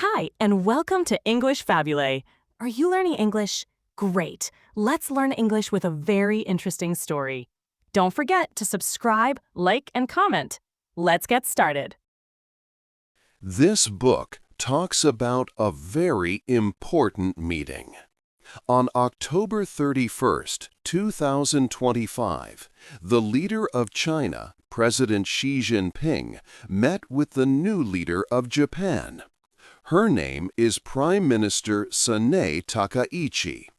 Hi, and welcome to English-Fabule. Are you learning English? Great. Let's learn English with a very interesting story. Don't forget to subscribe, like, and comment. Let's get started. This book talks about a very important meeting. On October 31st, 2025, the leader of China, President Xi Jinping, met with the new leader of Japan. Her name is Prime Minister Sanae Takaichi.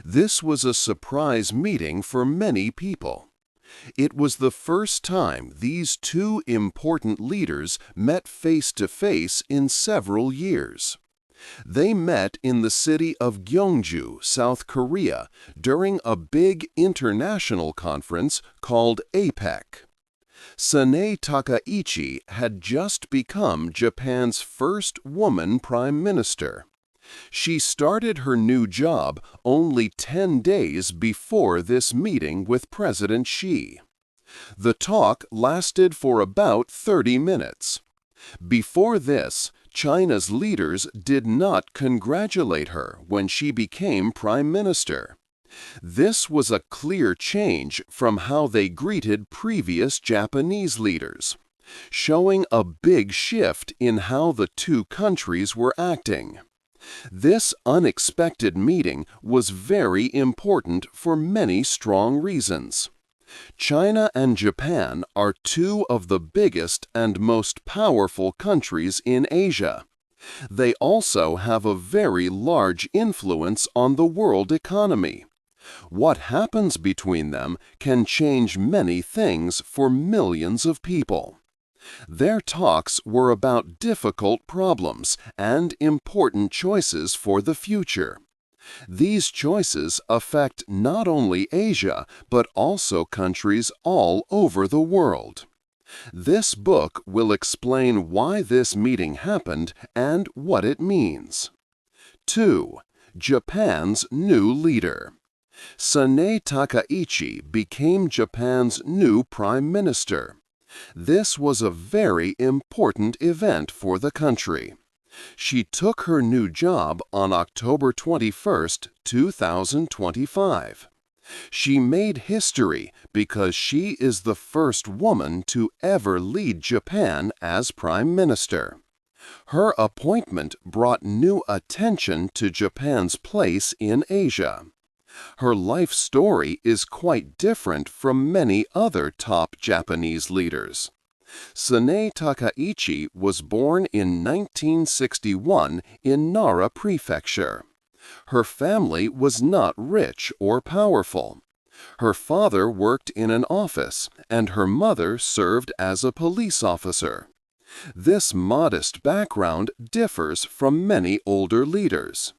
This was a surprise meeting for many people. It was the first time these two important leaders met face-to-face in several years. They met in the city of Gyeongju, South Korea, during a big international conference called APEC. Sanae Takaichi had just become Japan's first woman prime minister. She started her new job only 10 days before this meeting with President Xi. The talk lasted for about 30 minutes. Before this, China's leaders did not congratulate her when she became prime minister. This was a clear change from how they greeted previous Japanese leaders, showing a big shift in how the two countries were acting. This unexpected meeting was very important for many strong reasons. China and Japan are two of the biggest and most powerful countries in Asia. They also have a very large influence on the world economy. What happens between them can change many things for millions of people. Their talks were about difficult problems and important choices for the future. These choices affect not only Asia, but also countries all over the world. This book will explain why this meeting happened and what it means. 2. Japan's new leader. Sanae Takaichi became Japan's new prime minister. This was a very important event for the country. She took her new job on October 21, 2025. She made history because she is the first woman to ever lead Japan as prime minister. Her appointment brought new attention to Japan's place in Asia. Her life story is quite different from many other top Japanese leaders. Sanae Takaichi was born in 1961 in Nara Prefecture. Her family was not rich or powerful. Her father worked in an office, and her mother served as a police officer. This modest background differs from many older leaders.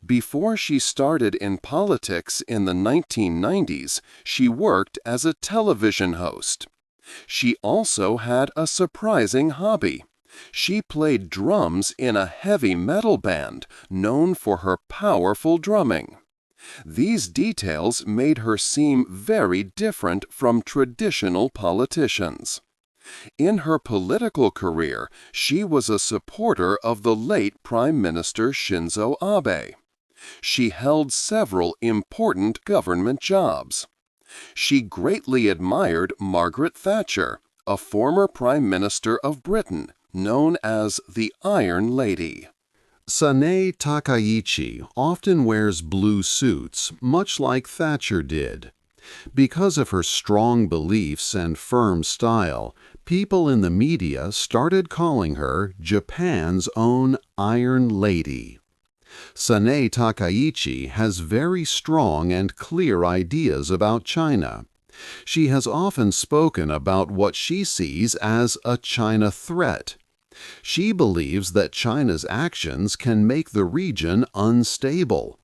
Before she started in politics in the 1990s, she worked as a television host. She also had a surprising hobby. She played drums in a heavy metal band known for her powerful drumming. These details made her seem very different from traditional politicians. In her political career, she was a supporter of the late Prime Minister Shinzo Abe. She held several important government jobs. She greatly admired Margaret Thatcher, a former Prime Minister of Britain, known as the Iron Lady. Sanae Takaichi often wears blue suits, much like Thatcher did. Because of her strong beliefs and firm style, people in the media started calling her Japan's own Iron Lady. Sanae Takaichi has very strong and clear ideas about China. She has often spoken about what she sees as a China threat. She believes that China's actions can make the region unstable.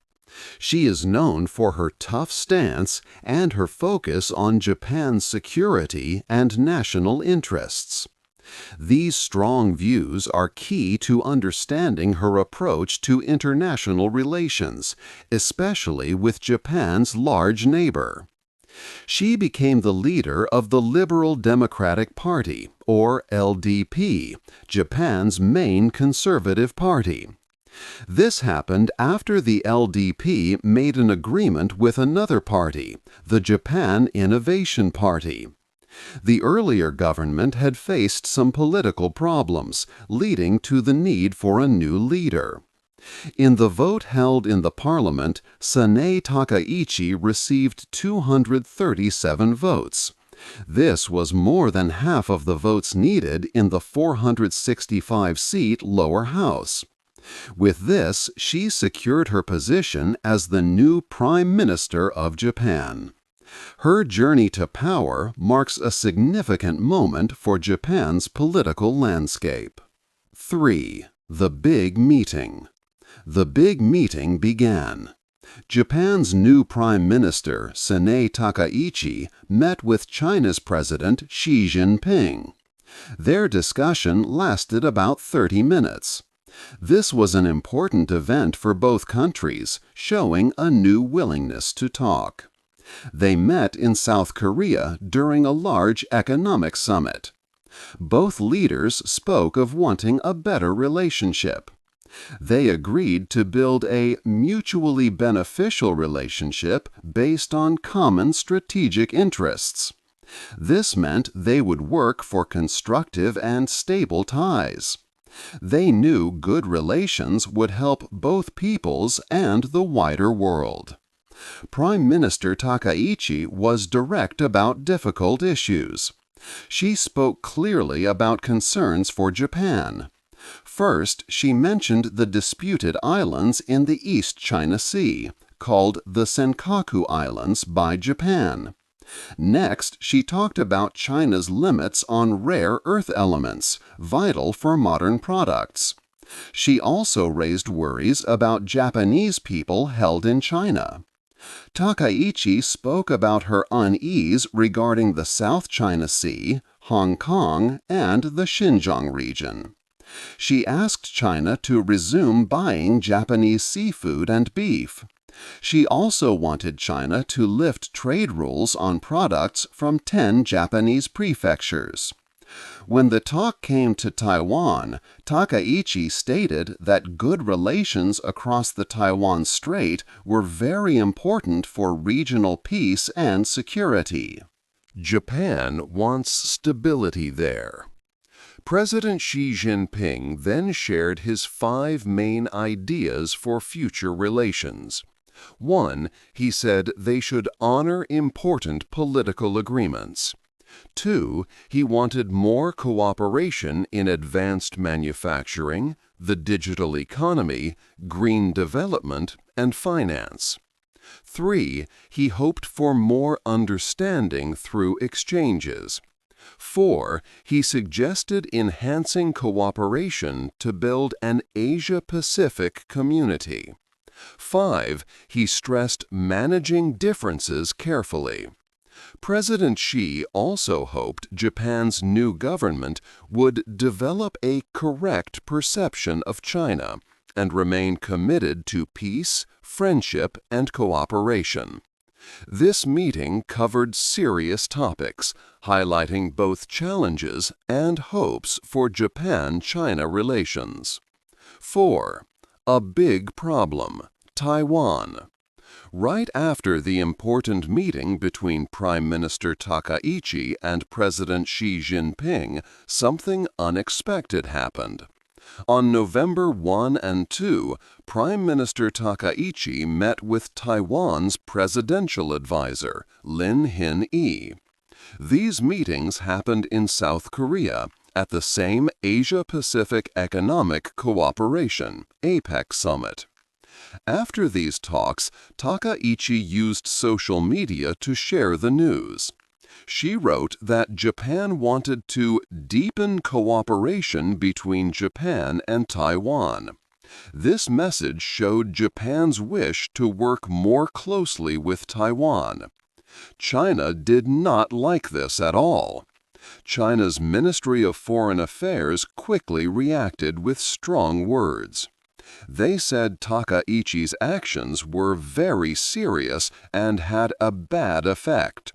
She is known for her tough stance and her focus on Japan's security and national interests. These strong views are key to understanding her approach to international relations, especially with Japan's large neighbor. She became the leader of the Liberal Democratic Party, or LDP, Japan's main conservative party. This happened after the LDP made an agreement with another party, the Japan Innovation Party. The earlier government had faced some political problems, leading to the need for a new leader. In the vote held in the parliament, Sanae Takaichi received 237 votes. This was more than half of the votes needed in the 465-seat lower house. With this, she secured her position as the new Prime Minister of Japan. Her journey to power marks a significant moment for Japan's political landscape. 3. The Big Meeting. The big meeting began. Japan's new Prime Minister, Sanae Takaichi, met with China's President Xi Jinping. Their discussion lasted about 30 minutes. This was an important event for both countries, showing a new willingness to talk. They met in South Korea during a large economic summit. Both leaders spoke of wanting a better relationship. They agreed to build a mutually beneficial relationship based on common strategic interests. This meant they would work for constructive and stable ties. They knew good relations would help both peoples and the wider world. Prime Minister Takaichi was direct about difficult issues. She spoke clearly about concerns for Japan. First, she mentioned the disputed islands in the East China Sea, called the Senkaku Islands by Japan. Next, she talked about China's limits on rare earth elements, vital for modern products. She also raised worries about Japanese people held in China. Takaichi spoke about her unease regarding the South China Sea, Hong Kong, and the Xinjiang region. She asked China to resume buying Japanese seafood and beef. She also wanted China to lift trade rules on products from 10 Japanese prefectures. When the talk came to Taiwan, Takaichi stated that good relations across the Taiwan Strait were very important for regional peace and security. Japan wants stability there. President Xi Jinping then shared his 5 main ideas for future relations. 1. He said they should honor important political agreements. 2. He wanted more cooperation in advanced manufacturing, the digital economy, green development, and finance. 3. He hoped for more understanding through exchanges. 4. He suggested enhancing cooperation to build an Asia-Pacific community. 5. He stressed managing differences carefully. President Xi also hoped Japan's new government would develop a correct perception of China and remain committed to peace, friendship, and cooperation. This meeting covered serious topics, highlighting both challenges and hopes for Japan-China relations. 4. A big problem, Taiwan. Right after the important meeting between Prime Minister Takaichi and President Xi Jinping, something unexpected happened. On November 1 and 2, Prime Minister Takaichi met with Taiwan's presidential advisor, Lin Hin-ee. These meetings happened in South Korea at the same Asia-Pacific Economic Cooperation (APEC) summit. After these talks, Takaichi used social media to share the news. She wrote that Japan wanted to deepen cooperation between Japan and Taiwan. This message showed Japan's wish to work more closely with Taiwan. China did not like this at all. China's Ministry of Foreign Affairs quickly reacted with strong words. They said Takaichi's actions were very serious and had a bad effect.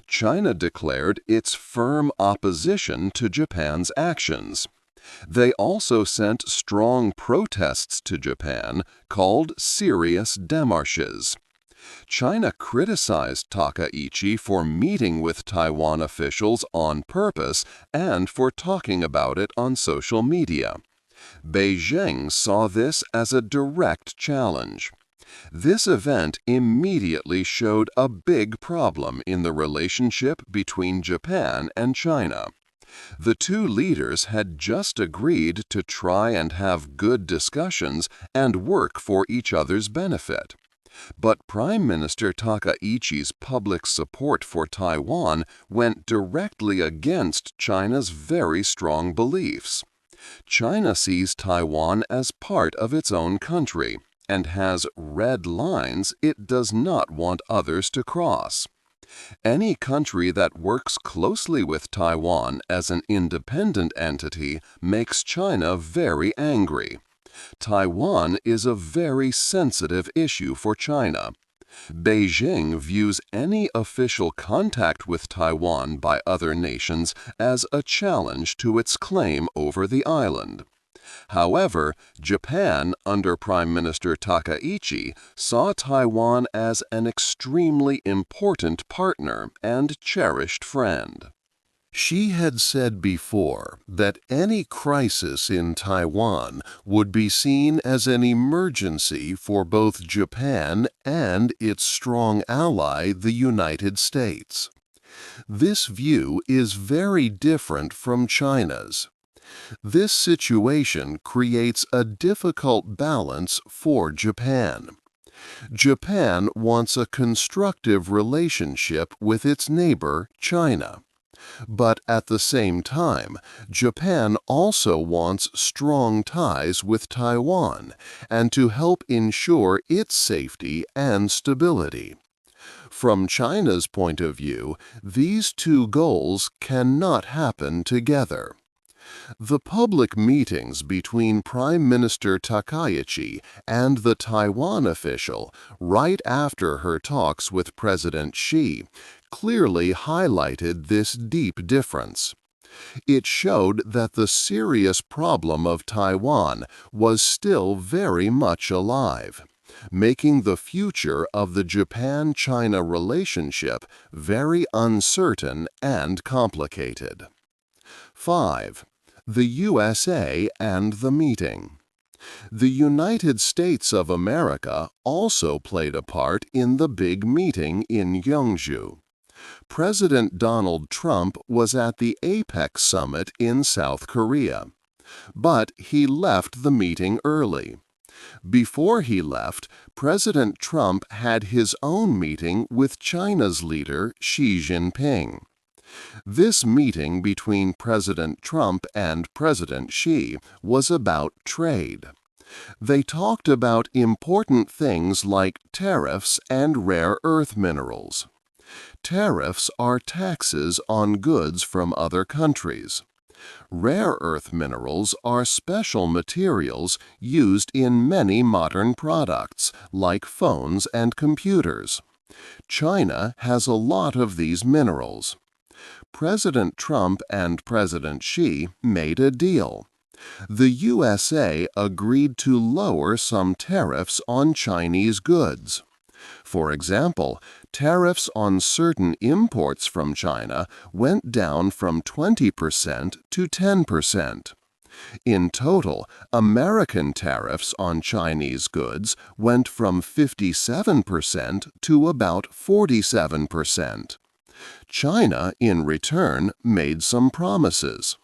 China declared its firm opposition to Japan's actions. They also sent strong protests to Japan called serious démarches. China criticized Takaichi for meeting with Taiwan officials on purpose and for talking about it on social media. Beijing saw this as a direct challenge. This event immediately showed a big problem in the relationship between Japan and China. The two leaders had just agreed to try and have good discussions and work for each other's benefit. But Prime Minister Takaichi's public support for Taiwan went directly against China's very strong beliefs. China sees Taiwan as part of its own country and has red lines it does not want others to cross. Any country that works closely with Taiwan as an independent entity makes China very angry. Taiwan is a very sensitive issue for China. Beijing views any official contact with Taiwan by other nations as a challenge to its claim over the island. However, Japan, under Prime Minister Takaichi, saw Taiwan as an extremely important partner and cherished friend. She had said before that any crisis in Taiwan would be seen as an emergency for both Japan and its strong ally, the United States. This view is very different from China's. This situation creates a difficult balance for Japan. Japan wants a constructive relationship with its neighbor, China. But at the same time, Japan also wants strong ties with Taiwan and to help ensure its safety and stability. From China's point of view, these two goals cannot happen together. The public meetings between Prime Minister Takaichi and the Taiwan official right after her talks with President Xi clearly highlighted this deep difference. It showed that the serious problem of Taiwan was still very much alive, making the future of the Japan-China relationship very uncertain and complicated. 5. The USA and the meeting. The United States of America also played a part in the big meeting in Yeongju. President Donald Trump was at the APEC summit in South Korea, but he left the meeting early. Before he left, President Trump had his own meeting with China's leader Xi Jinping. This meeting between President Trump and President Xi was about trade. They talked about important things like tariffs and rare earth minerals. Tariffs are taxes on goods from other countries. Rare earth minerals are special materials used in many modern products, like phones and computers. China has a lot of these minerals. President Trump and President Xi made a deal. The USA agreed to lower some tariffs on Chinese goods. For example, tariffs on certain imports from China went down from 20% to 10%. In total, American tariffs on Chinese goods went from 57% to about 47%. China, in return, made some promises.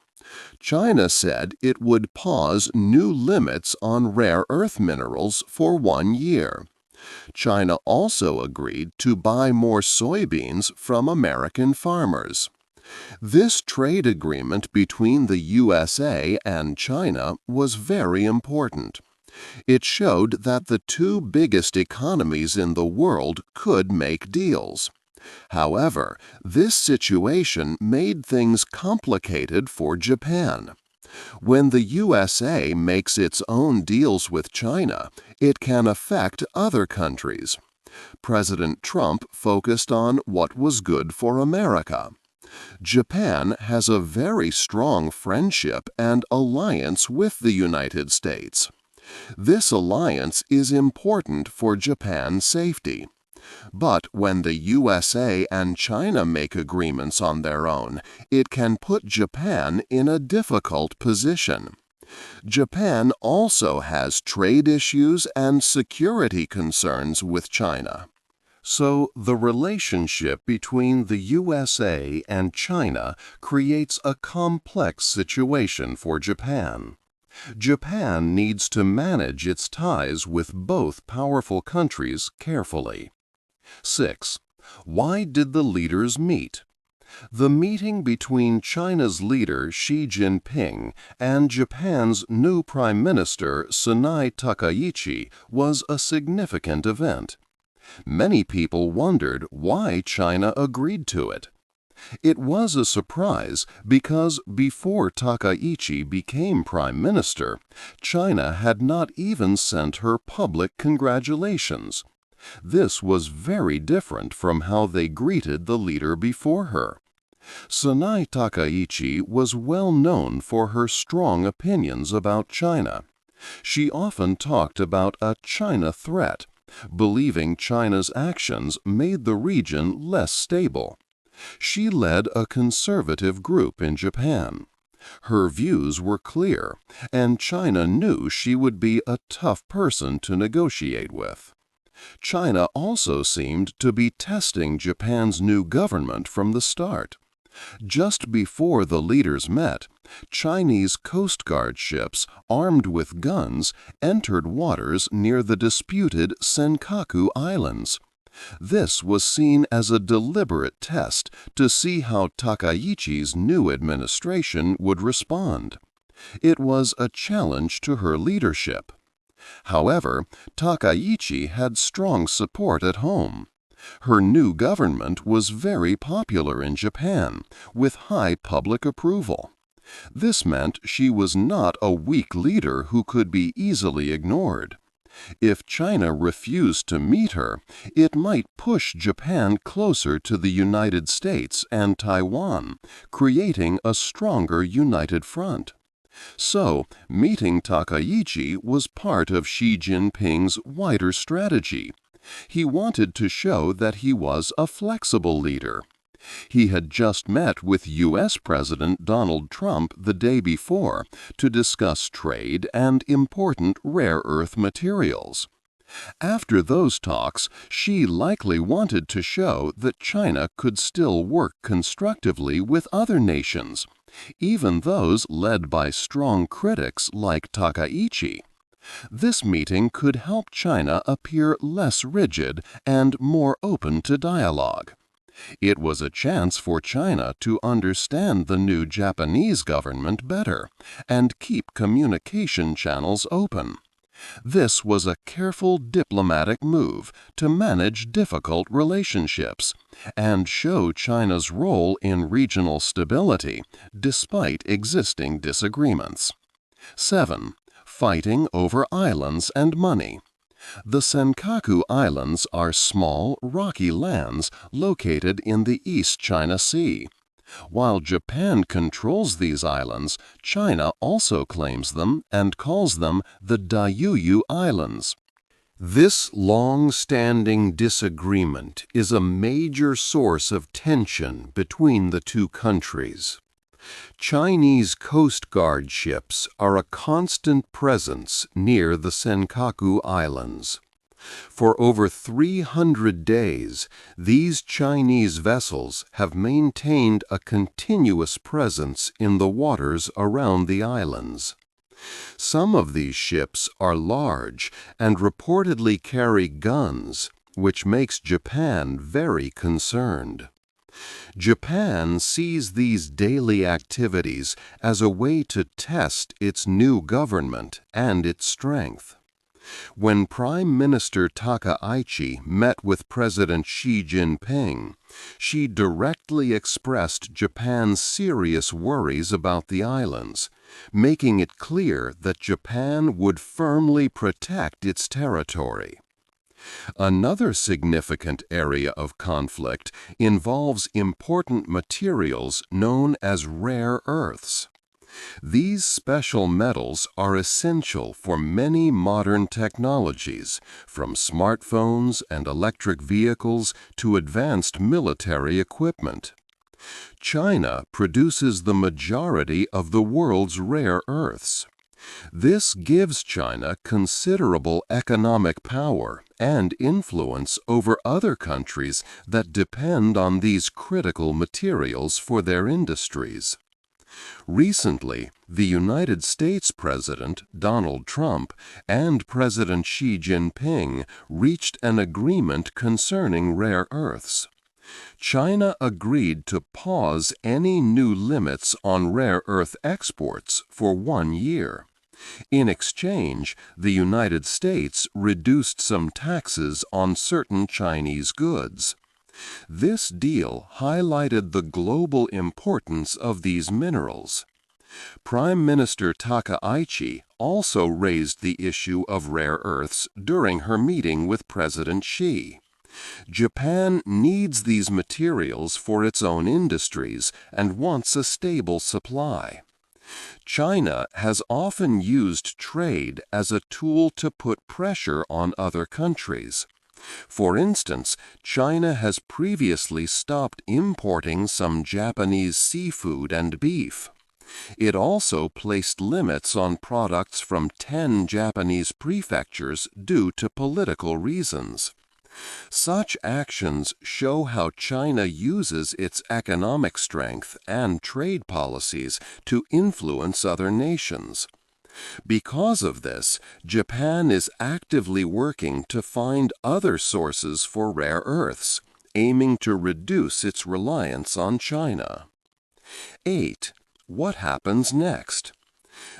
China said it would pause new limits on rare earth minerals for 1 year. China also agreed to buy more soybeans from American farmers. This trade agreement between the USA and China was very important. It showed that the two biggest economies in the world could make deals. However, this situation made things complicated for Japan. When the USA makes its own deals with China, it can affect other countries. President Trump focused on what was good for America. Japan has a very strong friendship and alliance with the United States. This alliance is important for Japan's safety. But when the USA and China make agreements on their own, it can put Japan in a difficult position. Japan also has trade issues and security concerns with China. So, the relationship between the USA and China creates a complex situation for Japan. Japan needs to manage its ties with both powerful countries carefully. 6. Why did the leaders meet? The meeting between China's leader Xi Jinping and Japan's new Prime Minister Tsunai Takaichi was a significant event. Many people wondered why China agreed to it. It was a surprise because before Takaichi became Prime Minister, China had not even sent her public congratulations. This was very different from how they greeted the leader before her. Tsunai Takaichi was well known for her strong opinions about China. She often talked about a China threat, believing China's actions made the region less stable. She led a conservative group in Japan. Her views were clear, and China knew she would be a tough person to negotiate with. China also seemed to be testing Japan's new government from the start. Just before the leaders met, Chinese Coast Guard ships armed with guns entered waters near the disputed Senkaku Islands. This was seen as a deliberate test to see how Takaichi's new administration would respond. It was a challenge to her leadership. However, Takaichi had strong support at home. Her new government was very popular in Japan, with high public approval. This meant she was not a weak leader who could be easily ignored. If China refused to meet her, it might push Japan closer to the United States and Taiwan, creating a stronger united front. So, meeting Takaichi was part of Xi Jinping's wider strategy. He wanted to show that he was a flexible leader. He had just met with U.S. President Donald Trump the day before to discuss trade and important rare earth materials. After those talks, Xi likely wanted to show that China could still work constructively with other nations, even those led by strong critics like Takaichi. This meeting could help China appear less rigid and more open to dialogue. It was a chance for China to understand the new Japanese government better and keep communication channels open. This was a careful diplomatic move to manage difficult relationships and show China's role in regional stability despite existing disagreements. 7. Fighting over islands and money. The Senkaku Islands are small, rocky lands located in the East China Sea. While Japan controls these islands, China also claims them and calls them the Diaoyu Islands. This long-standing disagreement is a major source of tension between the two countries. Chinese Coast Guard ships are a constant presence near the Senkaku Islands. For over 300 days, these Chinese vessels have maintained a continuous presence in the waters around the islands. Some of these ships are large and reportedly carry guns, which makes Japan very concerned. Japan sees these daily activities as a way to test its new government and its strength. When Prime Minister Takaichi met with President Xi Jinping, she directly expressed Japan's serious worries about the islands, making it clear that Japan would firmly protect its territory. Another significant area of conflict involves important materials known as rare earths. These special metals are essential for many modern technologies, from smartphones and electric vehicles to advanced military equipment. China produces the majority of the world's rare earths. This gives China considerable economic power and influence over other countries that depend on these critical materials for their industries. Recently, the United States President Donald Trump and President Xi Jinping reached an agreement concerning rare earths. China agreed to pause any new limits on rare earth exports for 1 year. In exchange, the United States reduced some taxes on certain Chinese goods. This deal highlighted the global importance of these minerals. Prime Minister Takaichi also raised the issue of rare earths during her meeting with President Xi. Japan needs these materials for its own industries and wants a stable supply. China has often used trade as a tool to put pressure on other countries. For instance, China has previously stopped importing some Japanese seafood and beef. It also placed limits on products from 10 Japanese prefectures due to political reasons. Such actions show how China uses its economic strength and trade policies to influence other nations. Because of this, Japan is actively working to find other sources for rare earths, aiming to reduce its reliance on China. 8. What happens next?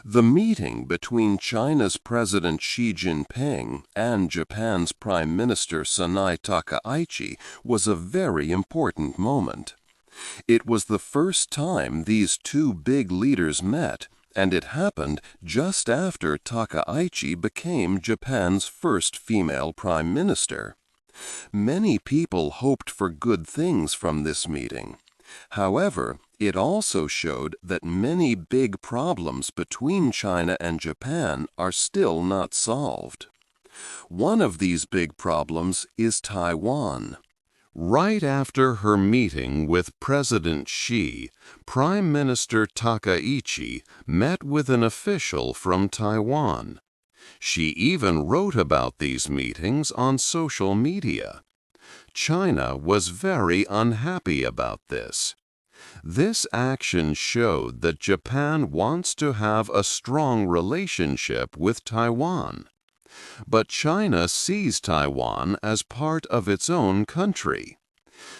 The meeting between China's President Xi Jinping and Japan's Prime Minister Sanai Takaichi was a very important moment. It was the first time these two big leaders met, and it happened just after Takaichi became Japan's first female prime minister. Many people hoped for good things from this meeting. However, it also showed that many big problems between China and Japan are still not solved. One of these big problems is Taiwan. Right after her meeting with President Xi, Prime Minister Takaichi met with an official from Taiwan. She even wrote about these meetings on social media. China was very unhappy about this. This action showed that Japan wants to have a strong relationship with Taiwan. But China sees Taiwan as part of its own country.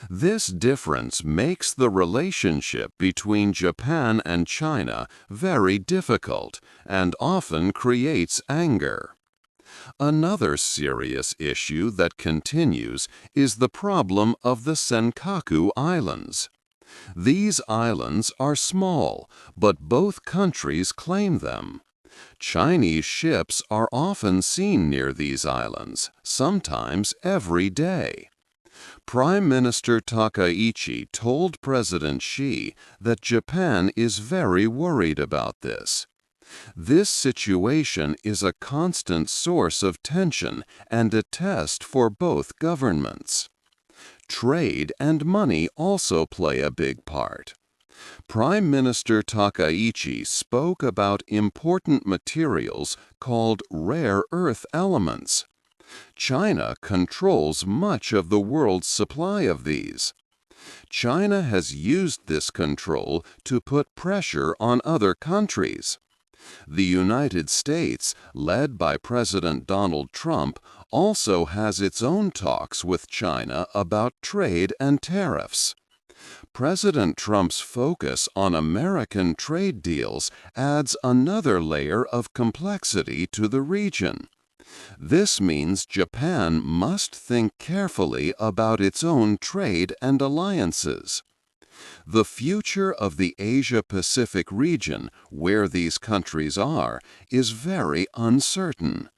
This difference makes the relationship between Japan and China very difficult and often creates anger. Another serious issue that continues is the problem of the Senkaku Islands. These islands are small, but both countries claim them. Chinese ships are often seen near these islands, sometimes every day. Prime Minister Takaichi told President Xi that Japan is very worried about this. This situation is a constant source of tension and a test for both governments. Trade and money also play a big part. Prime Minister Takaichi spoke about important materials called rare earth elements. China controls much of the world's supply of these. China has used this control to put pressure on other countries. The United States, led by President Donald Trump, also has its own talks with China about trade and tariffs. President Trump's focus on American trade deals adds another layer of complexity to the region. This means Japan must think carefully about its own trade and alliances. The future of the Asia-Pacific region, where these countries are, is very uncertain.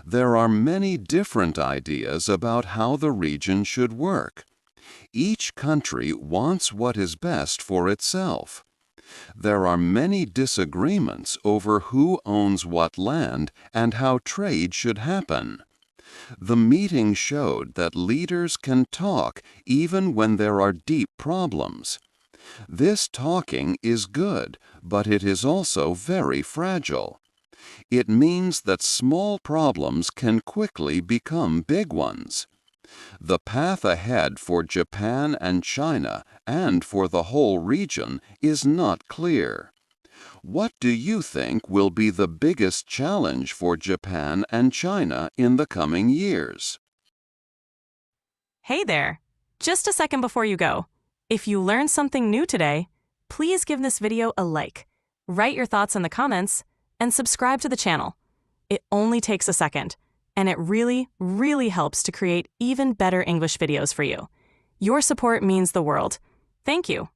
There are many different ideas about how the region should work. Each country wants what is best for itself. There are many disagreements over who owns what land and how trade should happen. The meeting showed that leaders can talk even when there are deep problems. This talking is good, but it is also very fragile. It means that small problems can quickly become big ones. The path ahead for Japan and China, and for the whole region, is not clear. What do you think will be the biggest challenge for Japan and China in the coming years? Hey there! Just a second before you go. If you learned something new today, please give this video a like, write your thoughts in the comments, and subscribe to the channel. It only takes a second, and it really, really helps to create even better English videos for you. Your support means the world. Thank you.